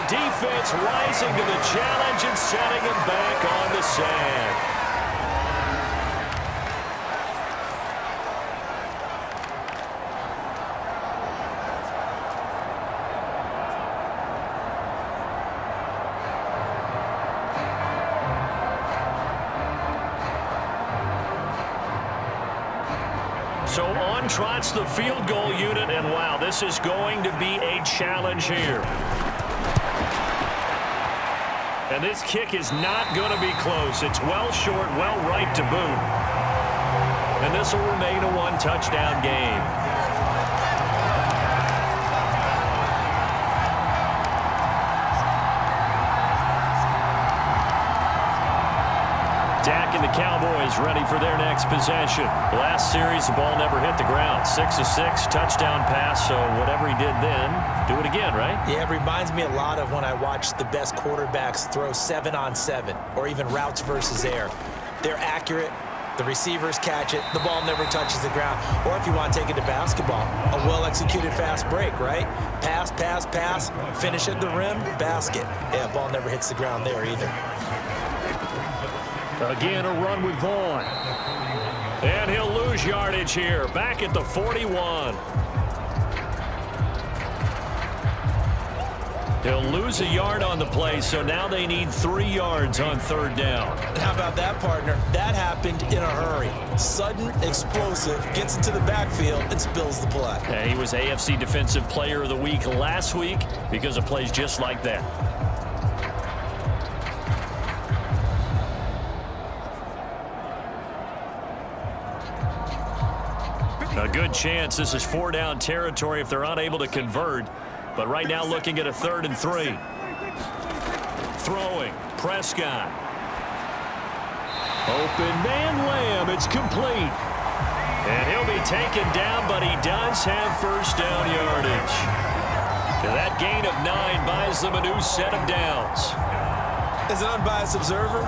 defense rising to the challenge and setting him back on the sand. So on trots the field goal unit, and wow, this is going to be a challenge here. And this kick is not going to be close. It's well short, well right to boot. And this will remain a one-touchdown game. Dak and the Cowboys ready for their next possession. Last series, the ball never hit the ground. 6 of 6, touchdown pass, so whatever he did then, do it again, right? Yeah, it reminds me a lot of when I watched the best quarterbacks throw 7-on-7 or even routes versus air. They're accurate. The receivers catch it. The ball never touches the ground. Or if you want to take it to basketball, a well-executed fast break, right? Pass, pass, pass, finish at the rim, basket. Yeah, ball never hits the ground there either. Again, a run with Vaughn. And he'll lose yardage here. Back at the 41. He'll lose a yard on the play, so now they need 3 yards on third down. How about that, partner? That happened in a hurry. Sudden, explosive, gets into the backfield and spills the play. And he was AFC Defensive Player of the Week last week because of plays just like that. A good chance this is 4-down territory if they're unable to convert. But right now looking at a 3rd and 3. Throwing. Prescott. Open man Lamb. It's complete. And he'll be taken down, but he does have first down yardage. That gain of 9 buys them a new set of downs. As an unbiased observer,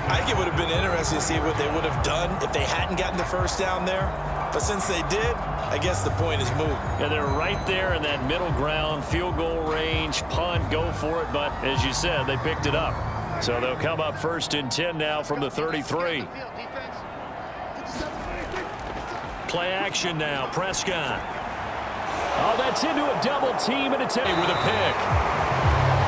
I think it would have been interesting to see what they would have done if they hadn't gotten the first down there. But since they did, I guess the point is moot. Yeah, they're right there in that middle ground, field goal range, punt, go for it. But as you said, they picked it up. So they'll come up 1st and 10 now from the 33. Play action now, Prescott. Oh, that's into a double team, and it's with a pick.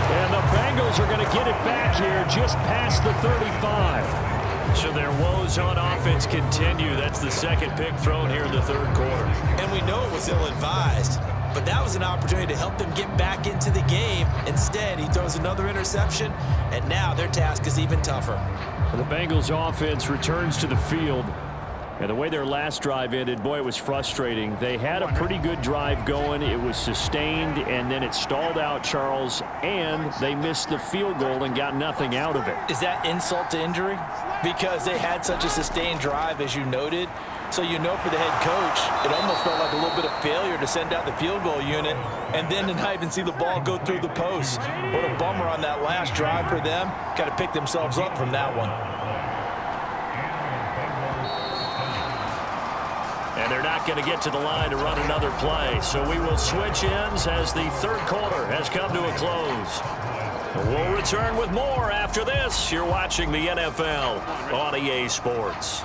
And the Bengals are going to get it back here just past the 35. So their woes on offense continue. That's the second pick thrown here in the 3rd quarter. And we know it was ill-advised, but that was an opportunity to help them get back into the game. Instead, he throws another interception, and now their task is even tougher. The Bengals offense returns to the field. And the way their last drive ended, boy, it was frustrating. They had a pretty good drive going. It was sustained, and then it stalled out, Charles, and they missed the field goal and got nothing out of it. Is that insult to injury? Because they had such a sustained drive, as you noted. So you know for the head coach, it almost felt like a little bit of failure to send out the field goal unit and then to not even see the ball go through the post. What a bummer on that last drive for them. Got to pick themselves up from that one. And they're not going to get to the line to run another play. So we will switch ends as the 3rd quarter has come to a close. We'll return with more after this. You're watching the NFL on EA Sports.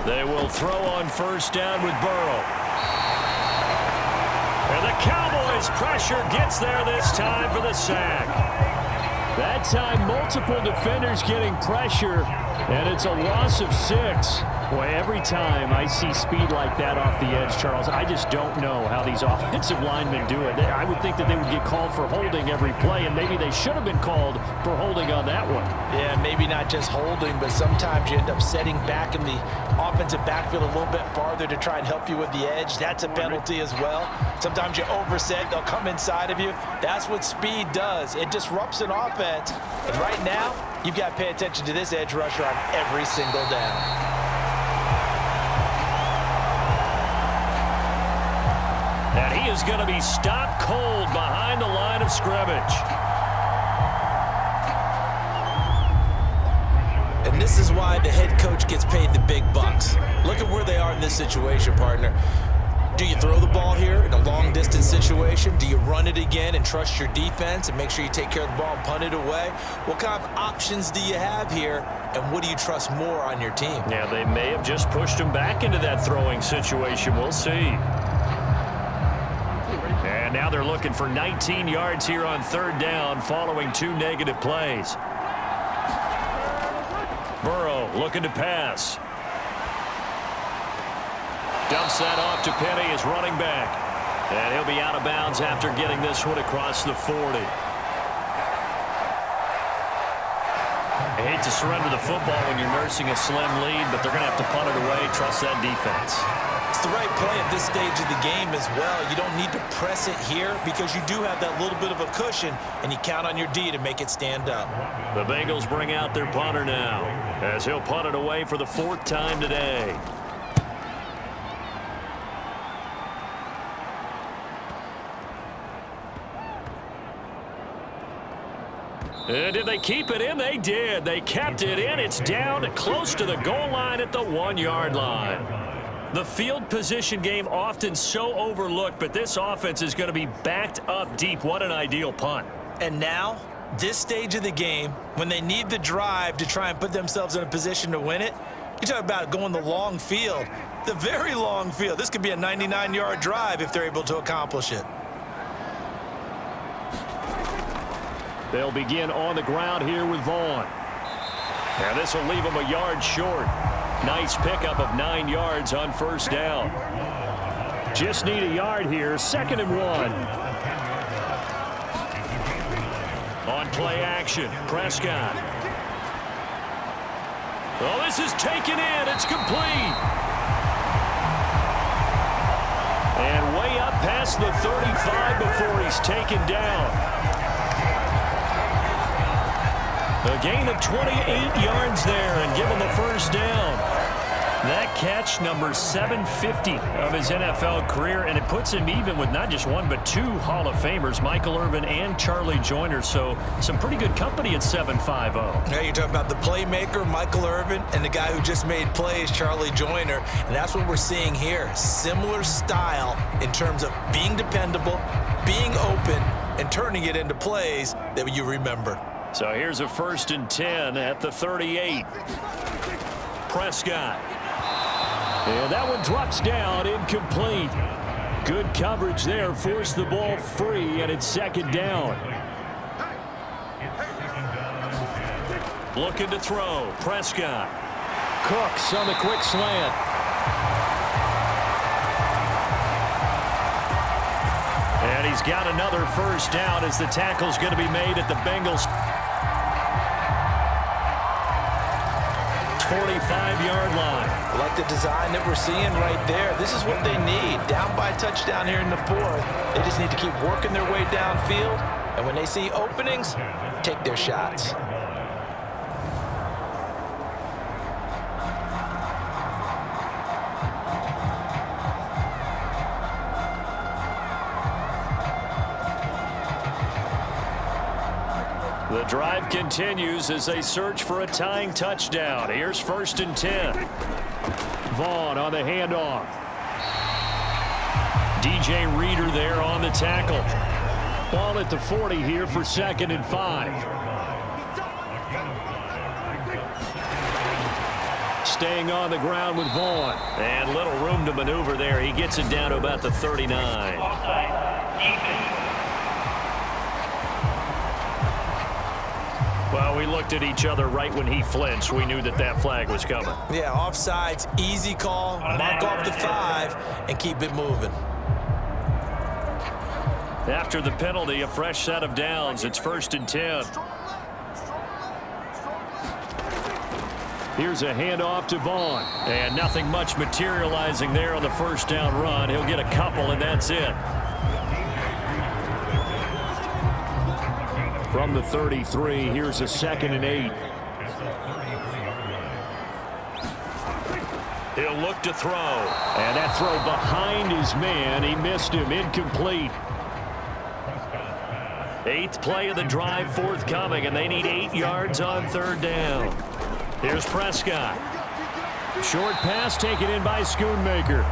They will throw on 1st down with Burrow. And the Cowboys pressure gets there this time for the sack. That time, multiple defenders getting pressure, and it's a loss of 6. Boy, every time I see speed like that off the edge, Charles, I just don't know how these offensive linemen do it. I would think that they would get called for holding every play, and maybe they should have been called for holding on that one. Yeah, maybe not just holding, but sometimes you end up setting back in the offensive backfield a little bit farther to try and help you with the edge. That's a penalty as well. Sometimes you overset, they'll come inside of you. That's what speed does. It disrupts an offense. And right now, you've got to pay attention to this edge rusher on every single down. And he is going to be stopped cold behind the line of scrimmage. And this is why the head coach gets paid the big bucks. Look at where they are in this situation, partner. Do you throw the ball here in a long-distance situation? Do you run it again and trust your defense and make sure you take care of the ball and punt it away? What kind of options do you have here, and what do you trust more on your team? Yeah, they may have just pushed him back into that throwing situation. We'll see. And now they're looking for 19 yards here on third down following 2 negative plays. Burrow looking to pass. Dumps that off to Penny, his running back. And he'll be out of bounds after getting this one across the 40. I hate to surrender the football when you're nursing a slim lead, but they're going to have to punt it away. Trust that defense. It's the right play at this stage of the game as well. You don't need to press it here because you do have that little bit of a cushion, and you count on your D to make it stand up. The Bengals bring out their punter now, as he'll punt it away for the 4th time today. Did they keep it in? They did. They kept it in. It's down close to the goal line at the 1-yard line. The field position game often so overlooked, but this offense is going to be backed up deep. What an ideal punt. And now, this stage of the game, when they need the drive to try and put themselves in a position to win it, you talk about going the long field, the very long field. This could be a 99-yard drive if they're able to accomplish it. They'll begin on the ground here with Vaughn. And this will leave them a yard short. Nice pickup of 9 yards on first down. Just need a yard here, 2nd and 1. On play action, Prescott. Oh, this is taken in. It's complete. And way up past the 35 before he's taken down. A gain of 28 yards there and give him the first down. That catch, number 750 of his NFL career, and it puts him even with not just one but 2 Hall of Famers, Michael Irvin and Charlie Joyner. So some pretty good company at 750. Now you're talking about the playmaker, Michael Irvin, and the guy who just made plays, Charlie Joyner. And that's what we're seeing here. Similar style in terms of being dependable, being open, and turning it into plays that you remember. So here's a 1st and 10 at the 38. Prescott. And that one drops down, incomplete. Good coverage there, forced the ball free, and it's 2nd down. Looking to throw, Prescott. Cooks on the quick slant. And he's got another first down as the tackle's going to be made at the Bengals 45-yard line. I like the design that we're seeing right there. This is what they need. Down by a touchdown here in the 4th. They just need to keep working their way downfield. And when they see openings, take their shots. The drive continues as they search for a tying touchdown. Here's 1st and 10. Vaughn on the handoff. DJ Reader there on the tackle. Ball at the 40 here for 2nd and 5. Staying on the ground with Vaughn. And little room to maneuver there. He gets it down to about the 39. Well, we looked at each other right when he flinched. We knew that that flag was coming. Yeah, offsides, easy call, mark off the 5, and keep it moving. After the penalty, a fresh set of downs. It's 1st and 10. Here's a handoff to Vaughn. And nothing much materializing there on the first down run. He'll get a couple, and that's it. From the 33, here's a 2nd and 8. He'll look to throw. And that throw behind his man. He missed him. Incomplete. 8th play of the drive forthcoming, and they need 8 yards on 3rd down. Here's Prescott. Short pass taken in by Schoonmaker.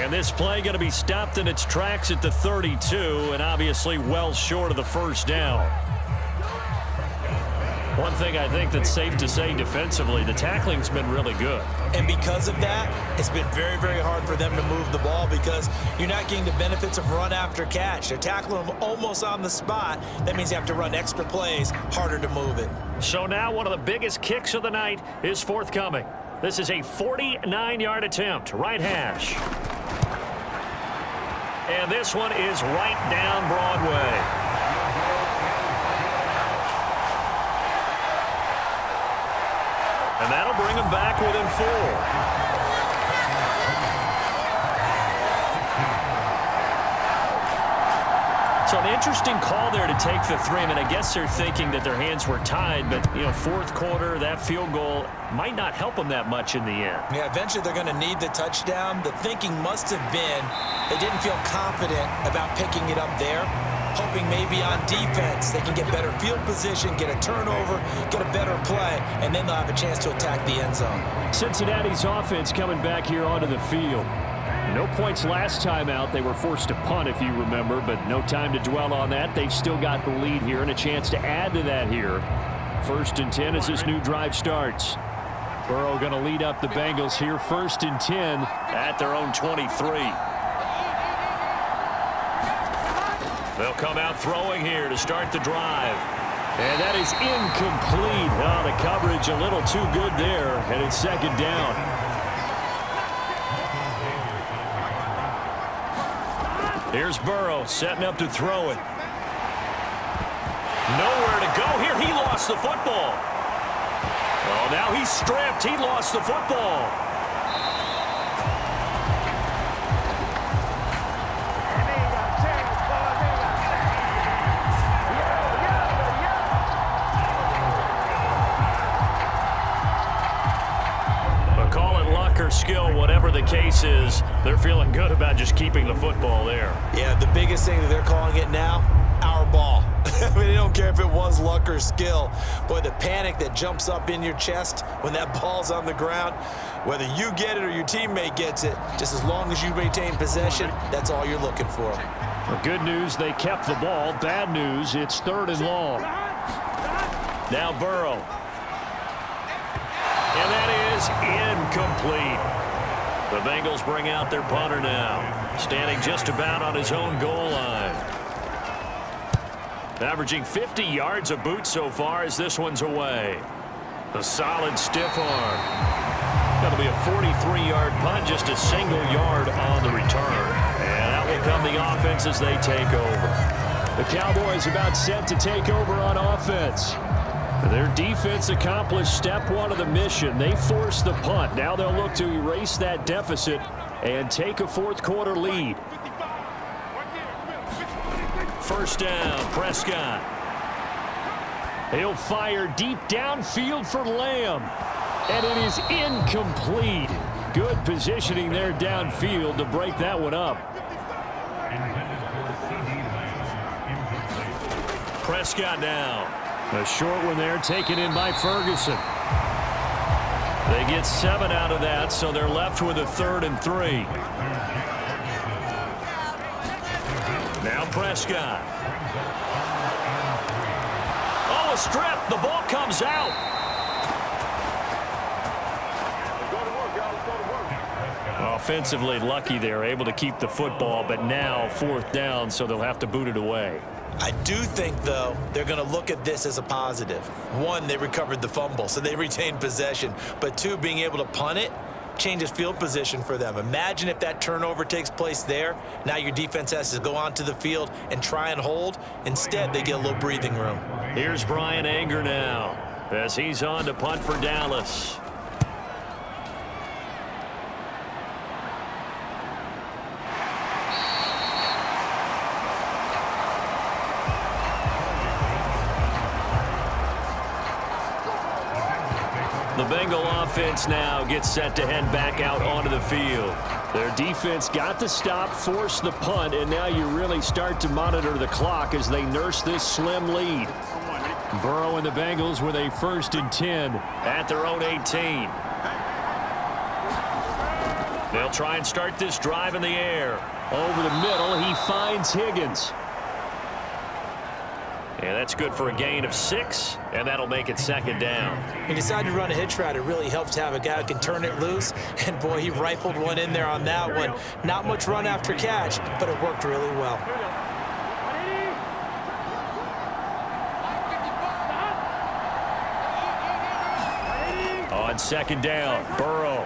And this play going to be stopped in its tracks at the 32, and obviously well short of the first down. One thing I think that's safe to say defensively, the tackling's been really good. And because of that, it's been very, very hard for them to move the ball because you're not getting the benefits of run after catch. They're tackling them almost on the spot. That means you have to run extra plays, harder to move it. So now one of the biggest kicks of the night is forthcoming. This is a 49-yard attempt, right hash. And this one is right down Broadway. And that'll bring them back within 4. So an interesting call there to take the 3. I mean, I guess they're thinking that their hands were tied, but, you know, fourth quarter, that field goal might not help them that much in the end. Yeah, eventually they're going to need the touchdown. The thinking must have been they didn't feel confident about picking it up there, hoping maybe on defense they can get better field position, get a turnover, get a better play, and then they'll have a chance to attack the end zone. Cincinnati's offense coming back here onto the field. No points last time out. They were forced to punt, if you remember, but no time to dwell on that. They've still got the lead here and a chance to add to that here. 1st and 10 as this new drive starts. Burrow going to lead up the Bengals here. 1st and 10 at their own 23. They'll come out throwing here to start the drive. And that is incomplete. Oh, the coverage a little too good there, and it's 2nd down. Here's Burrow setting up to throw it. Nowhere to go here. He lost the football. Oh, now he's stripped. He lost the football. Skill, whatever the case is, they're feeling good about just keeping the football there. Yeah, the biggest thing that they're calling it now, our ball. I mean, they don't care if it was luck or skill. Boy, the panic that jumps up in your chest when that ball's on the ground, whether you get it or your teammate gets it, just as long as you maintain possession, that's all you're looking for. Well, good news, they kept the ball. Bad news, it's 3rd and long. Now Burrow. And that is incomplete. The Bengals bring out their punter now, standing just about on his own goal line. Averaging 50 yards a boot so far as this one's away. The solid stiff arm. Going to be a 43-yard punt, just a single yard on the return. And out will come the offense as they take over. The Cowboys about set to take over on offense. Their defense accomplished step 1 of the mission. They forced the punt. Now they'll look to erase that deficit and take a fourth quarter lead. 1st down, Prescott. He'll fire deep downfield for Lamb. And it is incomplete. Good positioning there downfield to break that one up. Prescott now. A short one there taken in by Ferguson. They get 7 out of that, so they're left with a 3rd and 3. Now Prescott. Oh, a strip. The ball comes out. Offensively lucky they're able to keep the football, but now 4th down, so they'll have to boot it away. I do think, though, they're going to look at this as a positive. 1, they recovered the fumble, so they retained possession. But 2, being able to punt it changes field position for them. Imagine if that turnover takes place there. Now your defense has to go onto the field and try and hold. Instead, they get a little breathing room. Here's Brian Anger now as he's on to punt for Dallas. The Bengal offense now gets set to head back out onto the field. Their defense got the stop, forced the punt, and now you really start to monitor the clock as they nurse this slim lead. Burrow and the Bengals with a 1st and 10 at their own 18. They'll try and start this drive in the air. Over the middle, he finds Higgins. And that's good for a gain of 6, and that'll make it 2nd down. He decided to run a hitch route. It really helps to have a guy who can turn it loose. And, boy, he rifled one in there on that one. Not much run after catch, but it worked really well. On 2nd down, Burrow.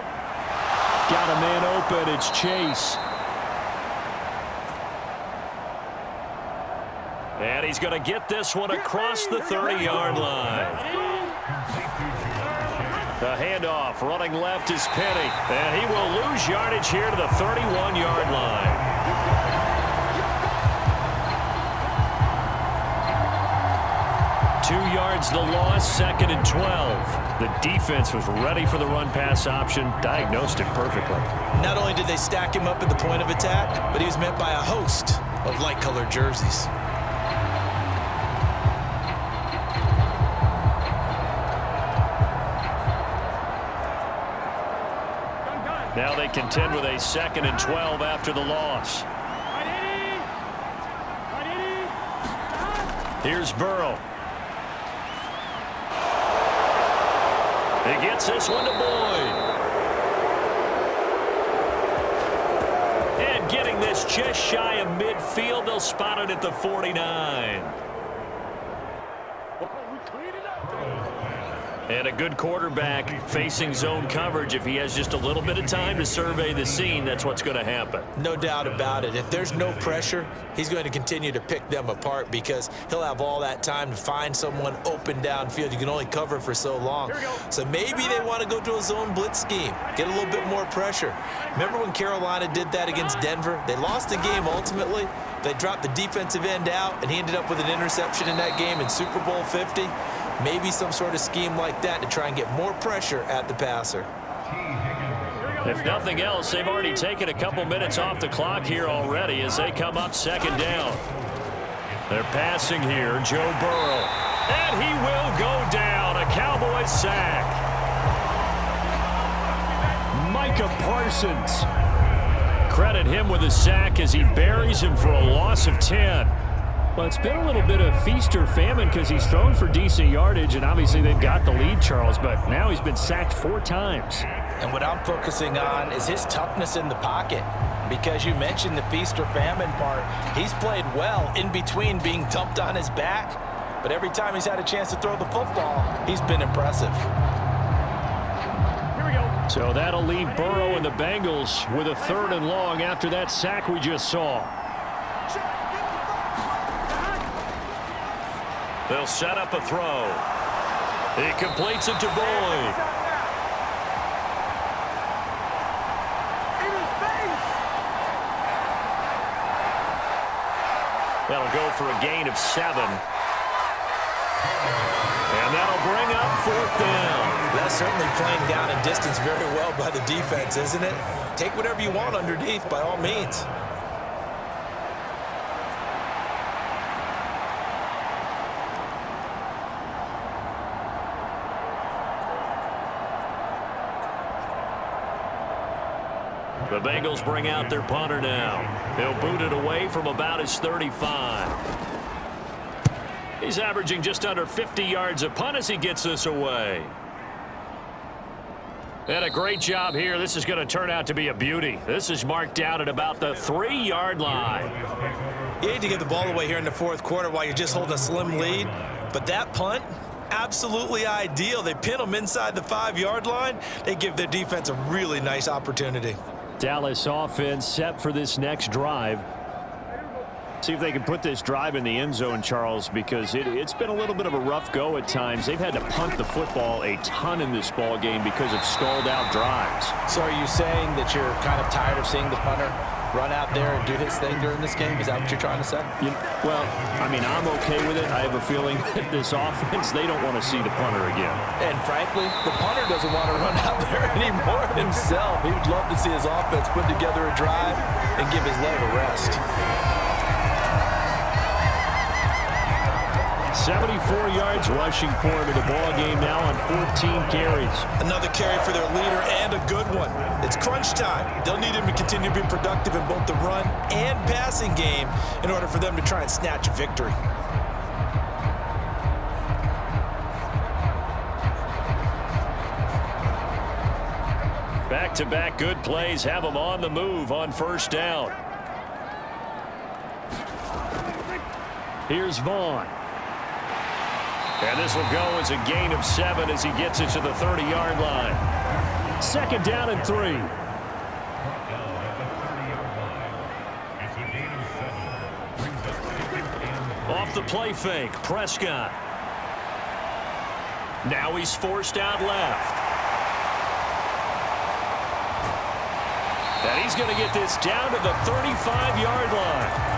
Got a man open. It's Chase. And he's going to get this one across the 30-yard line. The handoff running left is Penny. And he will lose yardage here to the 31-yard line. Two yards the loss, 2nd and 12. The defense was ready for the run-pass option, diagnosed it perfectly. Not only did they stack him up at the point of attack, but he was met by a host of light-colored jerseys. Now they contend with a 2nd and 12 after the loss. Here's Burrow. He gets this one to Boyd. And getting this just shy of midfield, they'll spot it at the 49. And a good quarterback facing zone coverage. If he has just a little bit of time to survey the scene, that's what's going to happen. No doubt about it. If there's no pressure, he's going to continue to pick them apart because he'll have all that time to find someone open downfield. You can only cover for so long. So maybe they want to go to a zone blitz scheme, get a little bit more pressure. Remember when Carolina did that against Denver? They lost the game ultimately. They dropped the defensive end out, and he ended up with an interception in that game in Super Bowl 50. Maybe some sort of scheme like that to try and get more pressure at the passer. If nothing else, they've already taken a couple minutes off the clock here already as they come up 2nd down. They're passing here, Joe Burrow. And he will go down, a Cowboys sack. Micah Parsons. Credit him with a sack as he buries him for a loss of 10. Well, it's been a little bit of feast or famine because he's thrown for decent yardage, and obviously they've got the lead, Charles, but now he's been sacked 4 times. And what I'm focusing on is his toughness in the pocket because you mentioned the feast or famine part. He's played well in between being dumped on his back, but every time he's had a chance to throw the football, he's been impressive. Here we go. So that'll leave Burrow and the Bengals with a 3rd and long after that sack we just saw. They'll set up a throw. He completes it to Boyd. That'll go for a gain of 7. And that'll bring up 4th down. That's certainly playing down and distance very well by the defense, isn't it? Take whatever you want underneath by all means. The Bengals bring out their punter now. He'll boot it away from about his 35. He's averaging just under 50 yards a punt as he gets this away. And a great job here. This is going to turn out to be a beauty. This is marked out at about the 3-yard line. You hate to give the ball away here in the 4th quarter while you're just holding a slim lead, but that punt, absolutely ideal. They pin them inside the 5-yard line. They give their defense a really nice opportunity. Dallas offense set for this next drive. See if they can put this drive in the end zone, Charles, because it's been a little bit of a rough go at times. They've had to punt the football a ton in this ball game because of stalled out drives. So are you saying that you're kind of tired of seeing the punter run out there and do his thing during this game? Is that what you're trying to say? Well, I mean, I'm okay with it. I have a feeling that this offense, they don't want to see the punter again. And frankly, the punter doesn't want to run out there anymore himself. He would love to see his offense put together a drive and give his leg a rest. 74 24 yards rushing for him in the ball game now on 14 carries. Another carry for their leader and a good one. It's crunch time. They'll need him to continue to be productive in both the run and passing game in order for them to try and snatch a victory. Back-to-back good plays have them on the move on first down. Here's Vaughn. And this will go as a gain of 7 as he gets it to the 30-yard line. Second down and 3. Off the play fake, Prescott. Now he's forced out left. And he's going to get this down to the 35-yard line.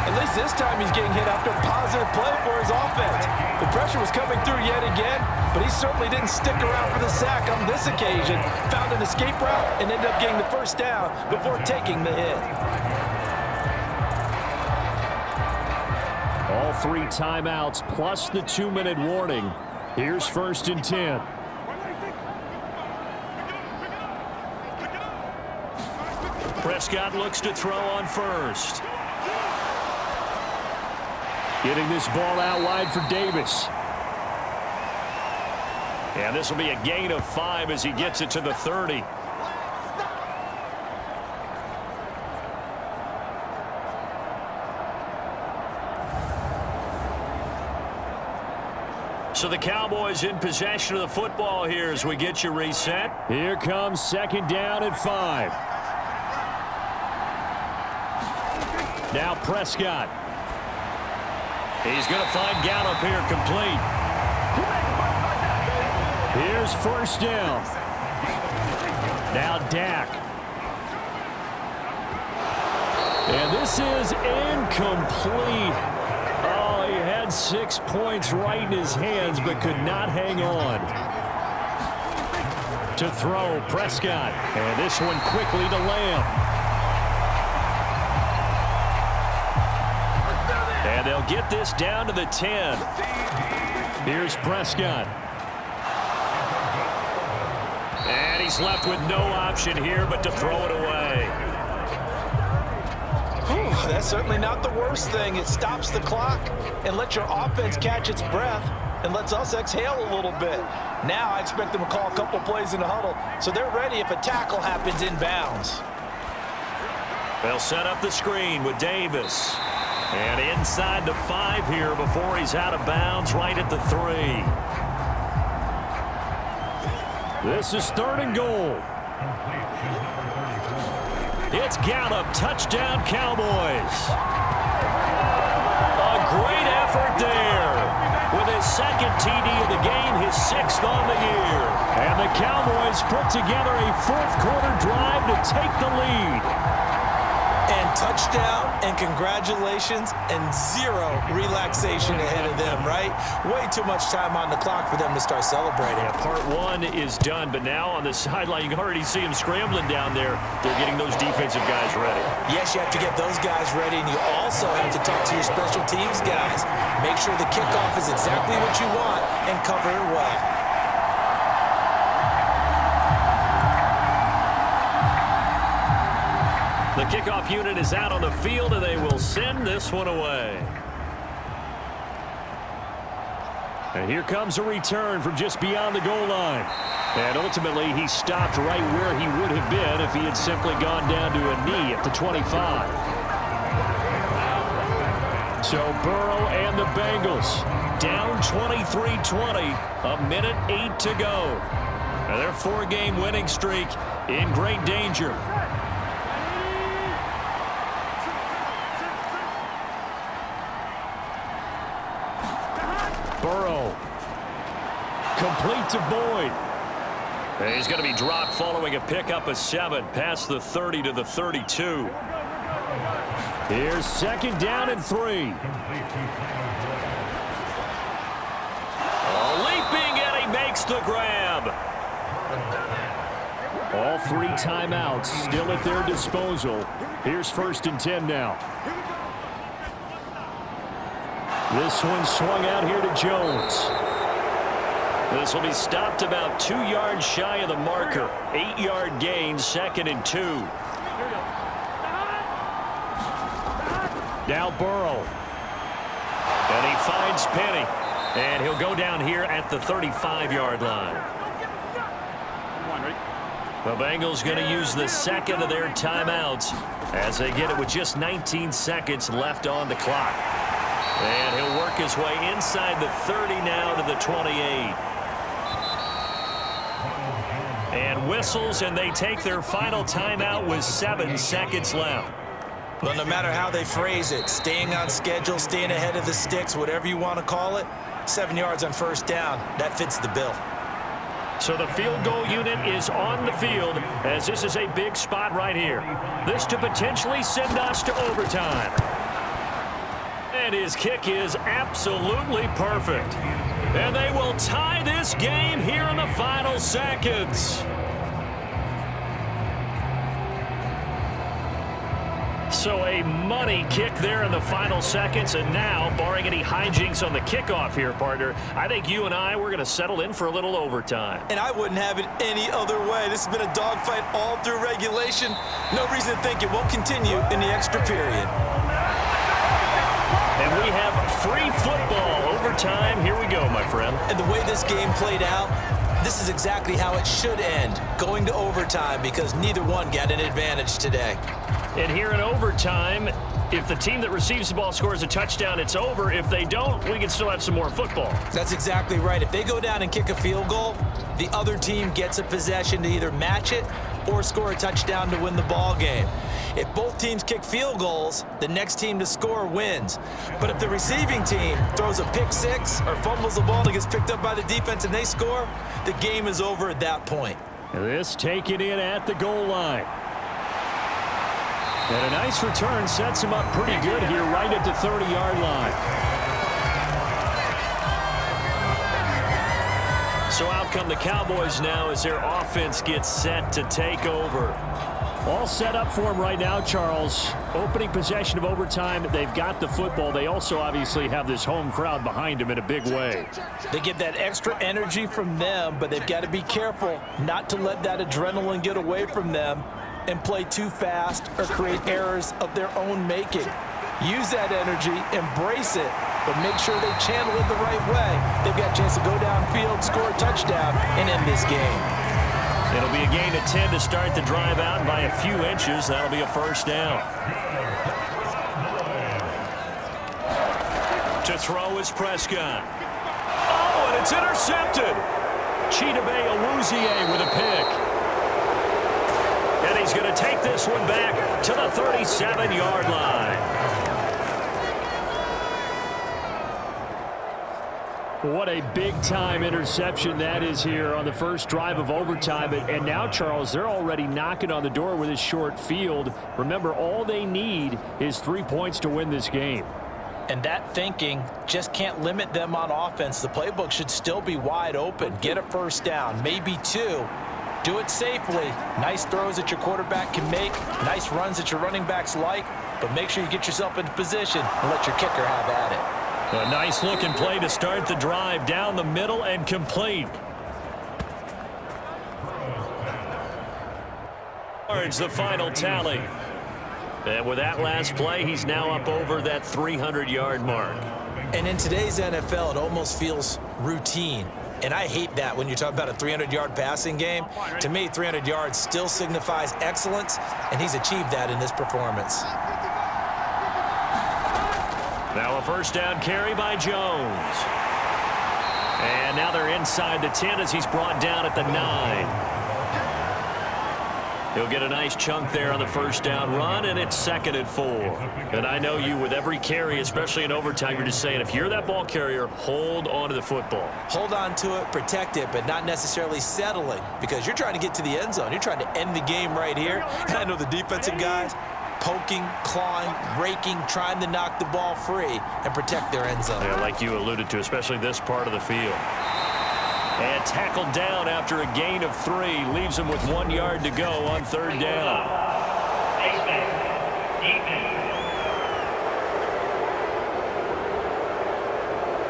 At least this time he's getting hit after a positive play for his offense. The pressure was coming through yet again, but he certainly didn't stick around for the sack on this occasion. Found an escape route and ended up getting the first down before taking the hit. All 3 timeouts plus the 2-minute warning. Here's first and 10. Prescott looks to throw on first. Getting this ball out wide for Davis. And this will be a gain of 5 as he gets it to the 30. So the Cowboys in possession of the football here as we get you reset. Here comes second down and 5. Now Prescott. He's going to find Gallup here complete. Here's first down. Now Dak. And this is incomplete. Oh, he had 6 points right in his hands but could not hang on. To throw, Prescott. And this one quickly to Lamb. And they'll get this down to the 10. Here's Prescott. And he's left with no option here but to throw it away. That's certainly not the worst thing. It stops the clock and lets your offense catch its breath and lets us exhale a little bit. Now I expect them to call a couple plays in the huddle so they're ready if a tackle happens inbounds. They'll set up the screen with Davis. And inside the 5 here before he's out of bounds right at the 3. This is 3rd and goal. It's Gallup, touchdown Cowboys. A great effort there. With his second TD of the game, his 6th on the year. And the Cowboys put together a 4th quarter drive to take the lead. And touchdown and congratulations and 0 relaxation ahead of them, right? Way too much time on the clock for them to start celebrating. Yeah, part 1 is done, but now on the sideline, you can already see them scrambling down there. They're getting those defensive guys ready. Yes, you have to get those guys ready, and you also have to talk to your special teams guys. Make sure the kickoff is exactly what you want and cover it well. The kickoff unit is out on the field, and they will send this one away. And here comes a return from just beyond the goal line. And ultimately, he stopped right where he would have been if he had simply gone down to a knee at the 25. So Burrow and the Bengals down 23-20, a minute 8 to go. And their 4-game winning streak in great danger. Burrow. Complete to Boyd. And he's going to be dropped following a pickup of 7 past the 30 to the 32. Here's second down and 3. Leaping, and he makes the grab. All 3 timeouts still at their disposal. Here's first and 10 now. This one swung out here to Jones. This will be stopped about 2 yards shy of the marker. 8-yard gain, 2nd and 2. Now Burrow. And he finds Penny. And he'll go down here at the 35-yard line. The Bengals going to use the second of their timeouts as they get it with just 19 seconds left on the clock. And he'll work his way inside the 30 now to the 28. And whistles, and they take their final timeout with 7 seconds left. Well, no matter how they phrase it, staying on schedule, staying ahead of the sticks, whatever you want to call it, 7 yards on first down, that fits the bill. So the field goal unit is on the field as this is a big spot right here. This to potentially send us to overtime. And his kick is absolutely perfect. And they will tie this game here in the final seconds. So a money kick there in the final seconds. And now, barring any hijinks on the kickoff here, partner, I think you and I, we're going to settle in for a little overtime. And I wouldn't have it any other way. This has been a dogfight all through regulation. No reason to think it won't continue in the extra period. And we have free football overtime. Here we go, my friend. And the way this game played out, this is exactly how it should end, going to overtime, because neither one got an advantage today. And here in overtime, if the team that receives the ball scores a touchdown, it's over. If they don't, we can still have some more football. That's exactly right. If they go down and kick a field goal, the other team gets a possession to either match it or score a touchdown to win the ball game. If both teams kick field goals, the next team to score wins. But if the receiving team throws a pick six or fumbles the ball and gets picked up by the defense and they score, the game is over at that point. This taken in at the goal line. And a nice return sets him up pretty good here right at the 30-yard line. So out come the Cowboys now as their offense gets set to take over. All set up for them right now, Charles. Opening possession of overtime. They've got the football. They also obviously have this home crowd behind them in a big way. They get that extra energy from them, but they've got to be careful not to let that adrenaline get away from them and play too fast or create errors of their own making. Use that energy, embrace it, but make sure they channel it the right way. They've got a chance to go downfield, score a touchdown, and end this game. It'll be a gain of 10 to start the drive out by a few inches. That'll be a first down. To throw is Prescott. Oh, and it's intercepted. Chidobe Awuzie with a pick. And he's going to take this one back to the 37-yard line. What a big-time interception that is here on the first drive of overtime. And now, Charles, they're already knocking on the door with this short field. Remember, all they need is 3 points to win this game. And that thinking just can't limit them on offense. The playbook should still be wide open. Get a first down, maybe two. Do it safely. Nice throws that your quarterback can make. Nice runs that your running backs like. But make sure you get yourself into position and let your kicker have at it. A nice looking play to start the drive down the middle and complete. It's the final tally. And with that last play, he's now up over that 300-yard mark. And in today's NFL, it almost feels routine. And I hate that when you talk about a 300-yard passing game. To me, 300 yards still signifies excellence, and he's achieved that in this performance. Now a first down carry by Jones. And now they're inside the 10 as he's brought down at the 9. He'll get a nice chunk there on the first down run, and it's 2nd and 4. And I know you, with every carry, especially in overtime, you're just saying, if you're that ball carrier, hold on to the football. Hold on to it, protect it, but not necessarily settling, because you're trying to get to the end zone. You're trying to end the game right here. And I know the defensive guys poking, clawing, raking, trying to knock the ball free and protect their end zone. Yeah, like you alluded to, especially this part of the field. And tackled down after a gain of 3. Leaves him with 1 yard to go on third down.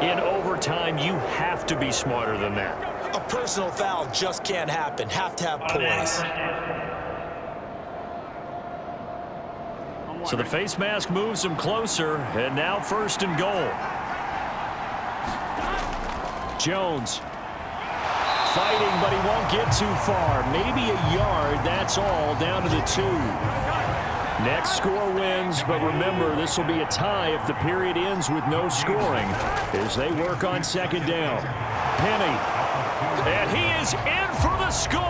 In overtime, you have to be smarter than that. A personal foul just can't happen. Have to have poise. So the face mask moves him closer, and now 1st and goal. Jones fighting, but he won't get too far. Maybe a yard, that's all, down to the 2. Next score wins, but remember, this will be a tie if the period ends with no scoring as they work on 2nd down. Penny, and he is in for the score!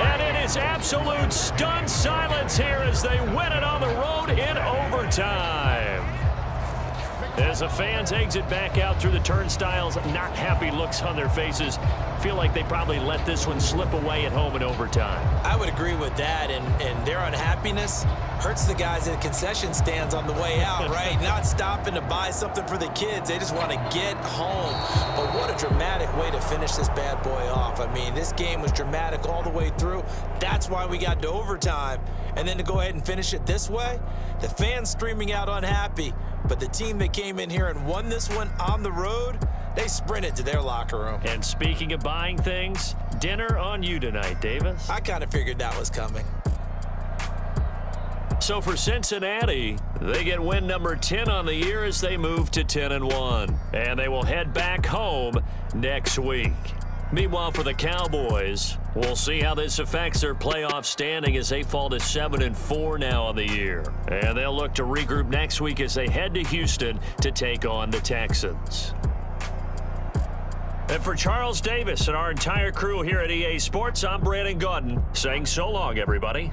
And it is absolute stunned silence here as they win it on the road in overtime. As the fans exit back out through the turnstiles, not happy looks on their faces. Feel like they probably let this one slip away at home in overtime. I would agree with that, and their unhappiness hurts the guys at the concession stands on the way out, right? Not stopping to buy something for the kids. They just want to get home. But what a dramatic way to finish this bad boy off. I mean, this game was dramatic all the way through. That's why we got to overtime. And then to go ahead and finish it this way, the fans streaming out unhappy. But the team that came in here and won this one on the road, they sprinted to their locker room. And speaking of buying things, dinner on you tonight, Davis. I kind of figured that was coming. So for Cincinnati, they get win number 10 on the year as they move to 10-1. And they will head back home next week. Meanwhile, for the Cowboys, we'll see how this affects their playoff standing as they fall to 7-4 now on the year. And they'll look to regroup next week as they head to Houston to take on the Texans. And for Charles Davis and our entire crew here at EA Sports, I'm Brandon Gaudin saying so long, everybody.